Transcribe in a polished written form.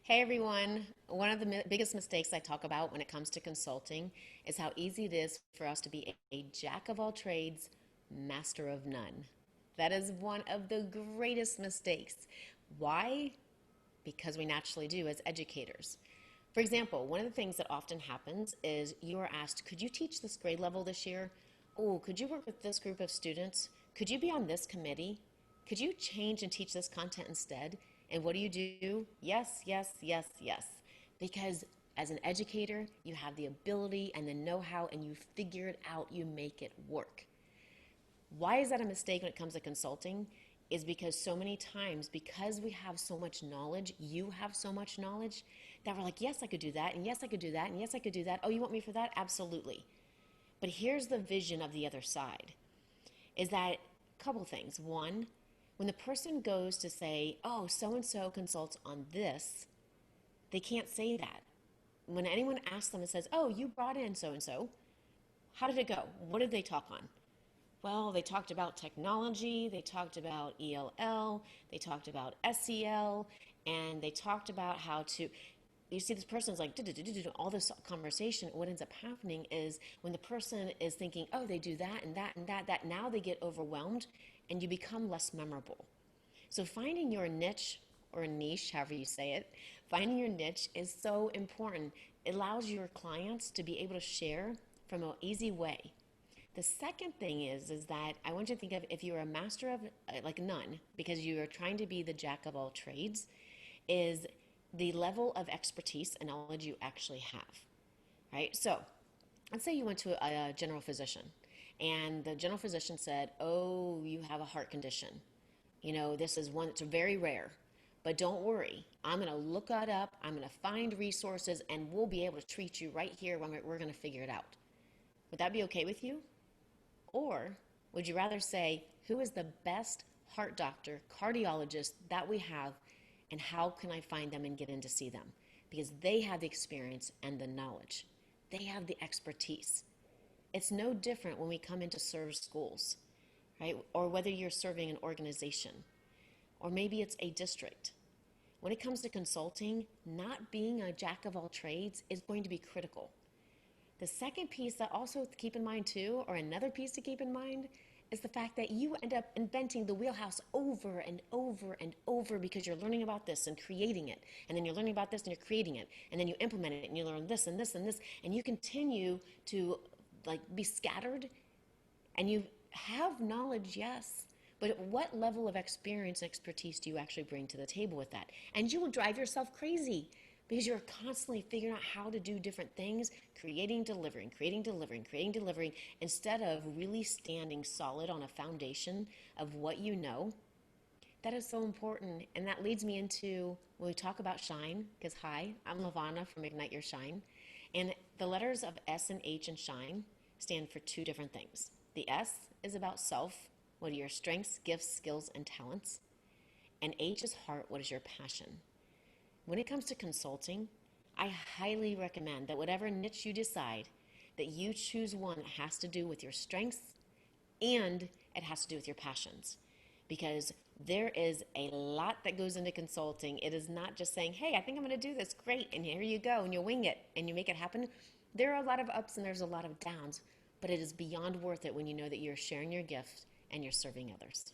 Hey everyone. One of the biggest mistakes I talk about when it comes to consulting is how easy it is for us to be a jack of all trades, master of none. That is one of the greatest mistakes. Why? Because we naturally do as educators. For example, one of the things that often happens is you are asked, could you teach this grade level this year? Oh, could you work with this group of students? Could you be on this committee? Could you change and teach this content instead? And what do? Yes, yes, yes, yes. Because as an educator, you have the ability and the know how, and you figure it out, you make it work. Why is that a mistake when it comes to consulting? Is because so many times, because we have so much knowledge, you have so much knowledge, that we're like, yes, I could do that, and yes, I could do that, and yes, I could do that. Oh, you want me for that? Absolutely. But here's the vision of the other side is that a couple things. One, when the person goes to say, oh, so and so consults on this, they can't say that. When anyone asks them and says, oh, you brought in so and so, how did it go? What did they talk on? Well, they talked about technology, they talked about ELL, they talked about SEL, and they talked about how to. You see, this person's like, all this conversation. What ends up happening is when the person is thinking, oh, they do that and that and that, now they get overwhelmed and you become less memorable. So finding your niche or niche, however you say it, finding your niche is so important. It allows your clients to be able to share from an easy way. The second thing is that I want you to think of if you're a master of like none, because you are trying to be the jack of all trades, is the level of expertise and knowledge you actually have, right? So let's say you went to a general physician and the general physician said, oh, you have a heart condition. You know, this is one that's very rare. But don't worry, I'm going to look that up, I'm going to find resources, and we'll be able to treat you right here when we're going to figure it out. Would that be okay with you? Or would you rather say, who is the best heart doctor, cardiologist that we have, and how can I find them and get in to see them? Because they have the experience and the knowledge. They have the expertise. It's no different when we come in to serve schools, right? Or whether you're serving an organization, or maybe it's a district. When it comes to consulting, not being a jack of all trades is going to be critical. The second piece that also keep in mind too, or another piece to keep in mind, is the fact that you end up inventing the wheelhouse over and over and over because you're learning about this and creating it. And then you're learning about this and you're creating it. And then you implement it and you learn this and this and this. And you continue to like be scattered and you have knowledge, yes. But what level of experience and expertise do you actually bring to the table with that? And you will drive yourself crazy because you're constantly figuring out how to do different things, creating, delivering, instead of really standing solid on a foundation of what you know. That is so important. And that leads me into when we talk about shine, because hi, I'm Lavana from Ignite Your Shine. And the letters of S and H and shine stand for two different things. The S is about self. What are your strengths, gifts, skills, and talents? And H is heart. What is your passion? When it comes to consulting, I highly recommend that whatever niche you decide, that you choose one that has to do with your strengths and it has to do with your passions. Because there is a lot that goes into consulting. It is not just saying, hey, I think I'm going to do this. Great. And here you go. And you wing it and you make it happen. There are a lot of ups and there's a lot of downs, but it is beyond worth it when you know that you're sharing your gift and you're serving others.